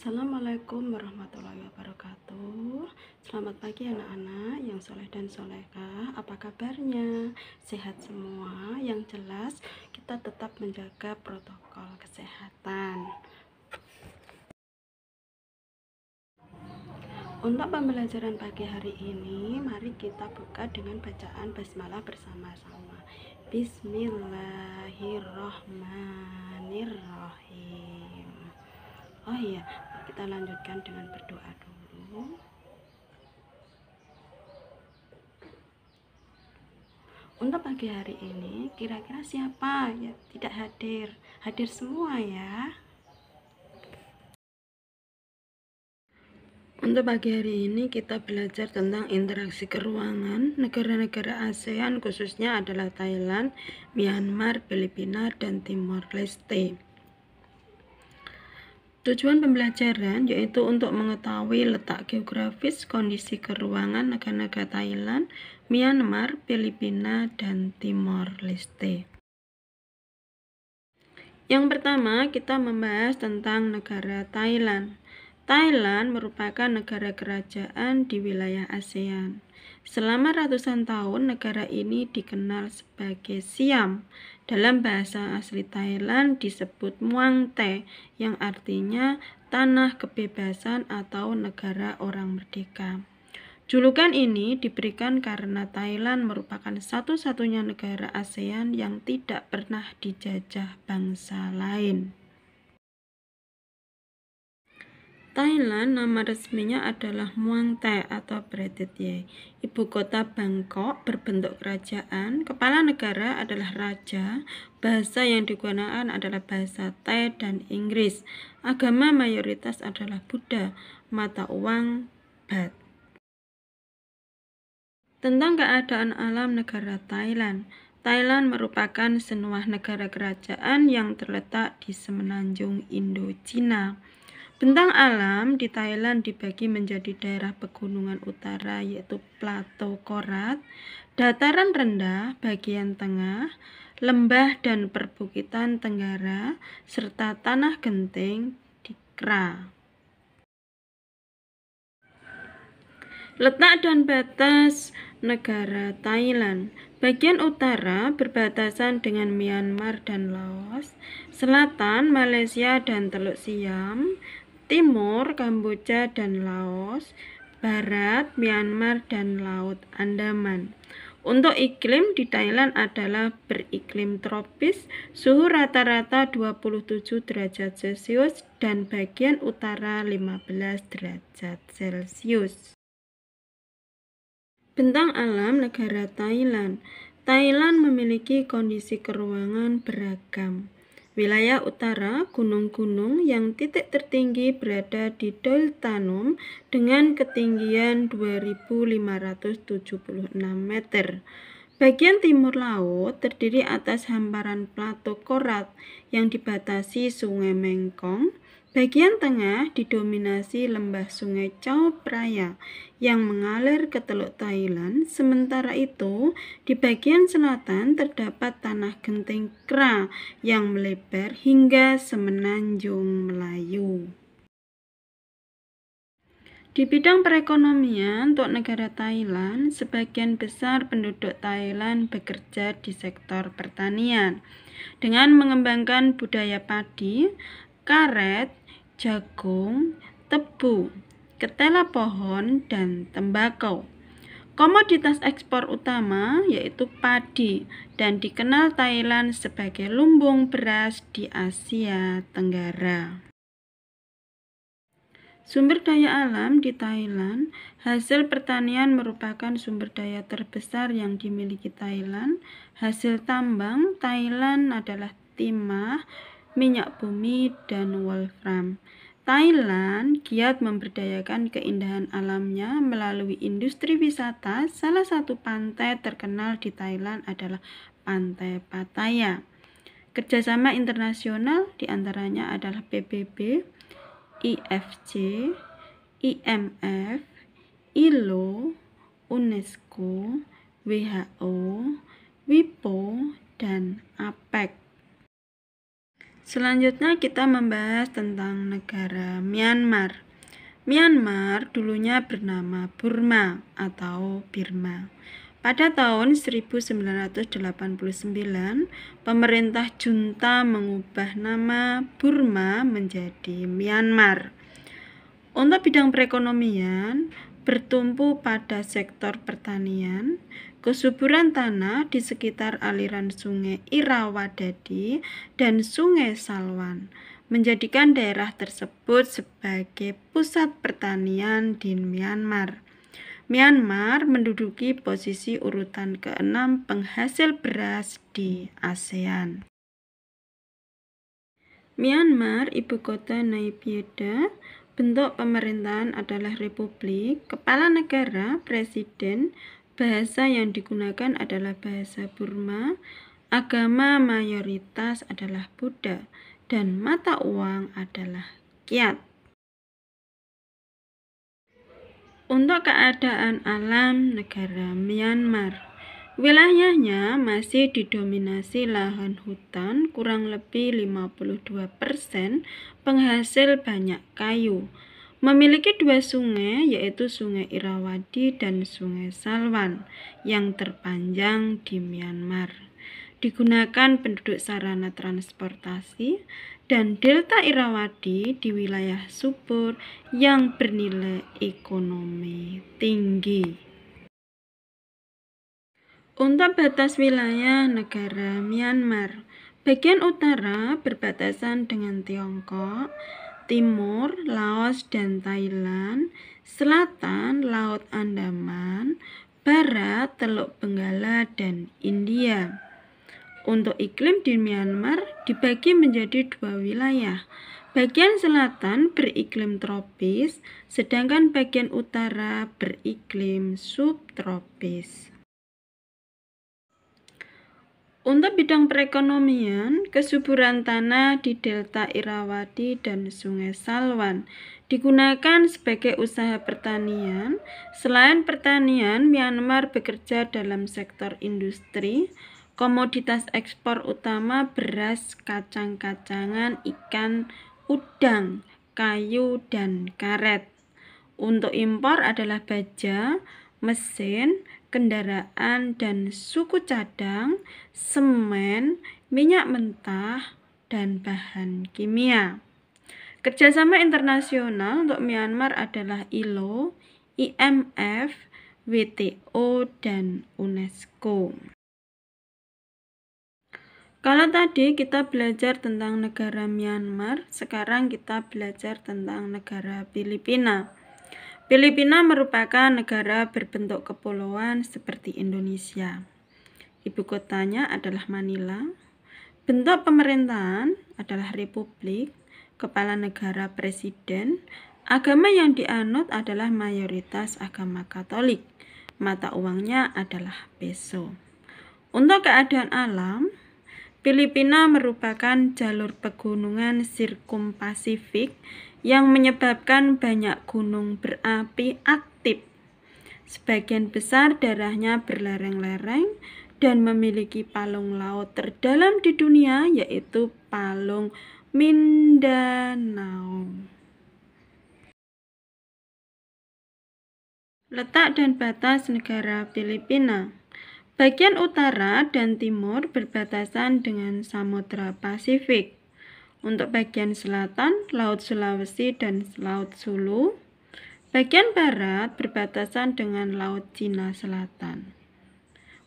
Assalamualaikum warahmatullahi wabarakatuh. Selamat pagi anak-anak yang soleh dan solehah. Apa kabarnya? Sehat semua? Yang jelas kita tetap menjaga protokol kesehatan. Untuk pembelajaran pagi hari ini, mari kita buka dengan bacaan basmalah bersama-sama. Bismillahirrahmanirrahim. Oh iya, kita lanjutkan dengan berdoa dulu. Untuk pagi hari ini, kira-kira siapa ya tidak hadir? Hadir semua ya. Untuk pagi hari ini kita belajar tentang interaksi keruangan negara-negara ASEAN, khususnya adalah Thailand, Myanmar, Filipina, dan Timor Leste. Tujuan pembelajaran yaitu untuk mengetahui letak geografis, kondisi keruangan negara-negara Thailand, Myanmar, Filipina, dan Timor Leste. Yang pertama, kita membahas tentang negara Thailand. Thailand merupakan negara kerajaan di wilayah ASEAN. Selama ratusan tahun, negara ini dikenal sebagai Siam. Dalam bahasa asli Thailand disebut Muang Thai, yang artinya tanah kebebasan atau negara orang merdeka. Julukan ini diberikan karena Thailand merupakan satu-satunya negara ASEAN yang tidak pernah dijajah bangsa lain. Thailand nama resminya adalah Muang Thai atau Pratetya. Ibu kota Bangkok berbentuk kerajaan, kepala negara adalah raja, bahasa yang digunakan adalah bahasa Thai dan Inggris. Agama mayoritas adalah Buddha, mata uang Baht. Tentang keadaan alam negara Thailand. Thailand merupakan sebuah negara kerajaan yang terletak di semenanjung Indo-Cina. Bentang alam di Thailand dibagi menjadi daerah pegunungan utara yaitu Plateau Korat, dataran rendah bagian tengah, lembah dan perbukitan tenggara, serta tanah genting di Kra. Letak dan batas negara Thailand. Bagian utara berbatasan dengan Myanmar dan Laos, selatan Malaysia dan Teluk Siam, timur Kamboja dan Laos, barat Myanmar dan Laut Andaman. Untuk iklim di Thailand adalah beriklim tropis, suhu rata-rata 27 derajat Celcius dan bagian utara 15 derajat Celcius. Bentang alam negara Thailand. Thailand memiliki kondisi keruangan beragam. Wilayah utara, gunung-gunung yang titik tertinggi berada di Doltanum dengan ketinggian 2576 meter. Bagian timur laut terdiri atas hamparan Plateau Korat yang dibatasi Sungai Mekong. Bagian tengah didominasi lembah Sungai Chao Phraya yang mengalir ke Teluk Thailand. Sementara itu, di bagian selatan terdapat tanah genting Kra yang melebar hingga semenanjung Melayu. Di bidang perekonomian untuk negara Thailand, sebagian besar penduduk Thailand bekerja di sektor pertanian dengan mengembangkan budaya padi, karet, jagung, tebu, ketela pohon, dan tembakau. Komoditas ekspor utama yaitu padi dan dikenal Thailand sebagai lumbung beras di Asia Tenggara. Sumber daya alam di Thailand. Hasil pertanian merupakan sumber daya terbesar yang dimiliki Thailand. Hasil tambang Thailand adalah timah, minyak bumi, dan wolfram. Thailand giat memberdayakan keindahan alamnya melalui industri wisata. Salah satu pantai terkenal di Thailand adalah Pantai Pattaya. Kerjasama internasional diantaranya adalah PBB, IFC, IMF, ILO, UNESCO, WHO, WIPO, dan APEC. Selanjutnya kita membahas tentang negara Myanmar. Myanmar dulunya bernama Burma atau Birma. Pada tahun 1989, pemerintah junta mengubah nama Burma menjadi Myanmar. Untuk bidang perekonomian, bertumpu pada sektor pertanian, kesuburan tanah di sekitar aliran sungai Irrawaddy dan sungai Salwan menjadikan daerah tersebut sebagai pusat pertanian di Myanmar. Myanmar menduduki posisi urutan ke-6 penghasil beras di ASEAN. Myanmar, ibu kota Naypyidaw. Bentuk pemerintahan adalah republik, kepala negara, presiden, bahasa yang digunakan adalah bahasa Burma, agama mayoritas adalah Buddha, dan mata uang adalah kyat. Untuk keadaan alam negara Myanmar, wilayahnya masih didominasi lahan hutan, kurang lebih 52% penghasil banyak kayu. Memiliki 2 sungai, yaitu Sungai Irrawaddy dan Sungai Salwan yang terpanjang di Myanmar. Digunakan penduduk sarana transportasi, dan delta Irrawaddy di wilayah subur yang bernilai ekonomi tinggi. Untuk batas wilayah negara Myanmar, bagian utara berbatasan dengan Tiongkok, timur Laos dan Thailand, selatan Laut Andaman, barat Teluk Benggala dan India. Untuk iklim di Myanmar dibagi menjadi 2 wilayah. Bagian selatan beriklim tropis, sedangkan bagian utara beriklim subtropis. Untuk bidang perekonomian, kesuburan tanah di delta Irrawaddy dan Sungai Salwan digunakan sebagai usaha pertanian. Selain pertanian, Myanmar bekerja dalam sektor industri. Komoditas ekspor utama beras, kacang-kacangan, ikan, udang, kayu, dan karet. Untuk impor adalah baja, mesin, kendaraan, dan suku cadang, semen, minyak mentah, dan bahan kimia. Kerjasama internasional untuk Myanmar adalah ILO, IMF, WTO, dan UNESCO. Kalau tadi kita belajar tentang negara Myanmar, sekarang kita belajar tentang negara Filipina. Filipina merupakan negara berbentuk kepulauan seperti Indonesia. Ibu kotanya adalah Manila. Bentuk pemerintahan adalah republik, kepala negara presiden. Agama yang dianut adalah mayoritas agama Katolik. Mata uangnya adalah peso. Untuk keadaan alam, Filipina merupakan jalur pegunungan sirkumpasifik yang menyebabkan banyak gunung berapi aktif. Sebagian besar daerahnya berlereng-lereng dan memiliki palung laut terdalam di dunia, yaitu Palung Mindanao. Letak dan batas negara Filipina. Bagian utara dan timur berbatasan dengan Samudra Pasifik. Untuk bagian selatan, Laut Sulawesi dan Laut Sulu. Bagian barat berbatasan dengan Laut Cina Selatan.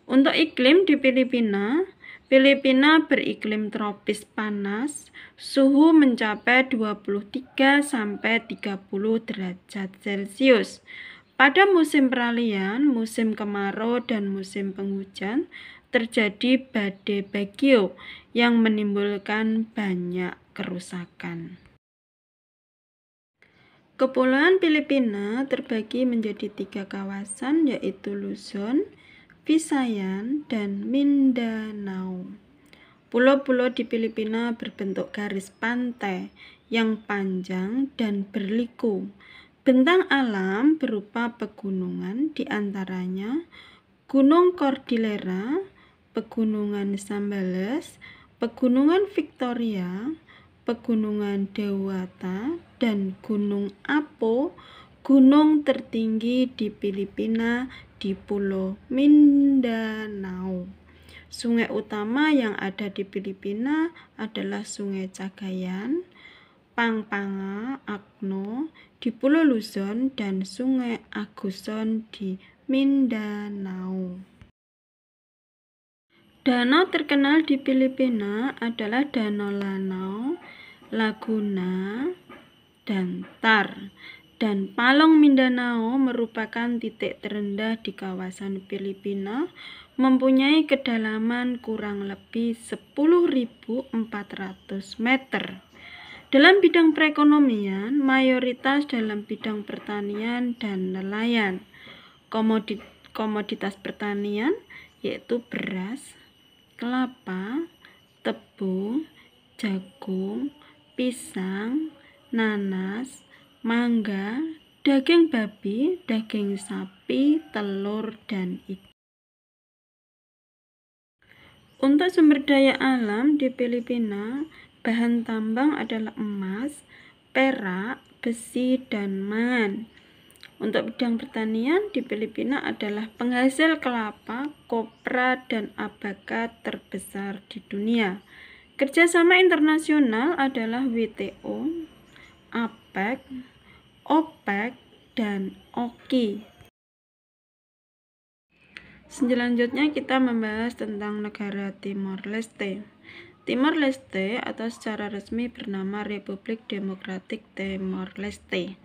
Untuk iklim di Filipina, Filipina beriklim tropis panas, suhu mencapai 23–30 derajat Celcius. Pada musim peralihan, musim kemarau, dan musim penghujan, terjadi badai bagyo yang menimbulkan banyak kerusakan. Kepulauan Filipina terbagi menjadi 3 kawasan, yaitu Luzon, Visayan, dan Mindanao. Pulau-pulau di Filipina berbentuk garis pantai yang panjang dan berliku. Bentang alam berupa pegunungan, diantaranya Gunung Cordillera, Pegunungan Zambales, Pegunungan Victoria, Pegunungan Dewata, dan Gunung Apo, gunung tertinggi di Filipina di Pulau Mindanao. Sungai utama yang ada di Filipina adalah Sungai Cagayan, Pampanga, Akno di Pulau Luzon, dan Sungai Aguson di Mindanao. Danau terkenal di Filipina adalah Danau Lanao, Laguna, dan Tar. Dan Palong Mindanao merupakan titik terendah di kawasan Filipina, mempunyai kedalaman kurang lebih 10.400 meter. Dalam bidang perekonomian, mayoritas dalam bidang pertanian dan nelayan. Komoditas pertanian yaitu beras, kelapa, tebu, jagung, pisang, nanas, mangga, daging babi, daging sapi, telur, dan ikan. Untuk sumber daya alam di Filipina, bahan tambang adalah emas, perak, besi, dan mangan. Untuk bidang pertanian di Filipina adalah penghasil kelapa, kopra, dan abaca terbesar di dunia. Kerjasama internasional adalah WTO, APEC, OPEC, dan OKI. Selanjutnya kita membahas tentang negara Timor Leste. Timor Leste atau secara resmi bernama Republik Demokratik Timor Leste,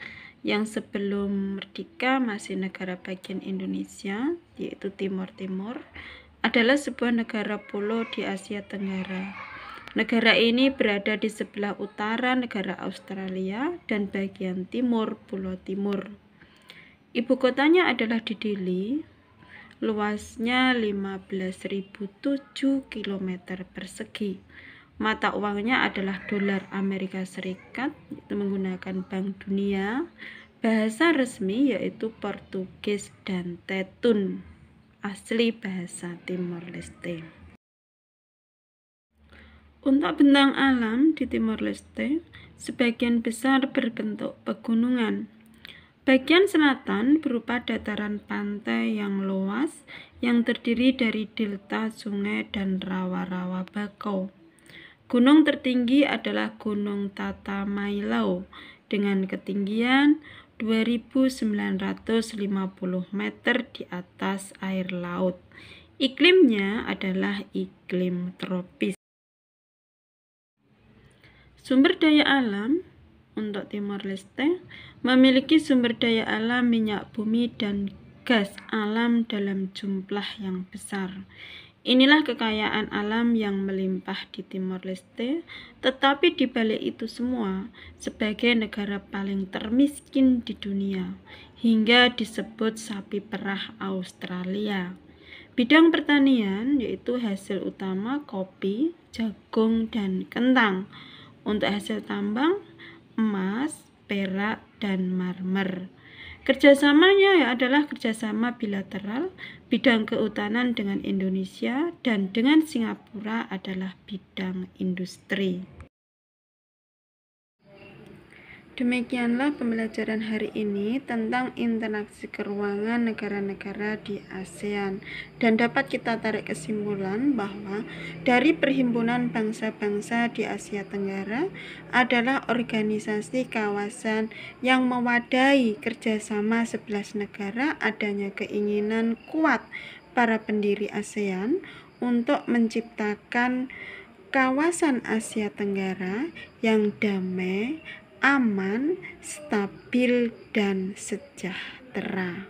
yang sebelum merdeka masih negara bagian Indonesia, yaitu Timor Timur, adalah sebuah negara pulau di Asia Tenggara. Negara ini berada di sebelah utara negara Australia dan bagian timur Pulau Timur. Ibu kotanya adalah di Dili, luasnya 15.007 km persegi. Mata uangnya adalah dolar Amerika Serikat, yaitu menggunakan Bank Dunia. Bahasa resmi yaitu Portugis dan Tetun, asli bahasa Timor Leste. Untuk bentang alam di Timor Leste, sebagian besar berbentuk pegunungan. Bagian selatan berupa dataran pantai yang luas yang terdiri dari delta sungai dan rawa-rawa bakau. Gunung tertinggi adalah Gunung Tatamailau dengan ketinggian 2.950 meter di atas air laut. Iklimnya adalah iklim tropis. Sumber daya alam untuk Timor Leste memiliki sumber daya alam minyak bumi dan gas alam dalam jumlah yang besar. Inilah kekayaan alam yang melimpah di Timor Leste, tetapi di balik itu semua, sebagai negara paling termiskin di dunia, hingga disebut sapi perah Australia. Bidang pertanian yaitu hasil utama kopi, jagung, dan kentang. Untuk hasil tambang, emas, perak, dan marmer. Kerjasamanya adalah kerjasama bilateral, bidang kehutanan dengan Indonesia dan dengan Singapura adalah bidang industri. Demikianlah pembelajaran hari ini tentang interaksi keuangan negara-negara di ASEAN, dan dapat kita tarik kesimpulan bahwa dari Perhimpunan Bangsa-Bangsa di Asia Tenggara adalah organisasi kawasan yang mewadahi kerjasama 11 negara. Adanya keinginan kuat para pendiri ASEAN untuk menciptakan kawasan Asia Tenggara yang damai, aman, stabil, dan sejahtera.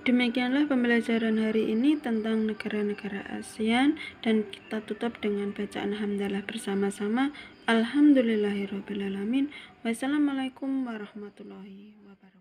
Demikianlah pembelajaran hari ini tentang negara-negara ASEAN, dan kita tutup dengan bacaan hamdalah bersama-sama. Alhamdulillahirrabbilalamin. Wassalamualaikum warahmatullahi wabarakatuh.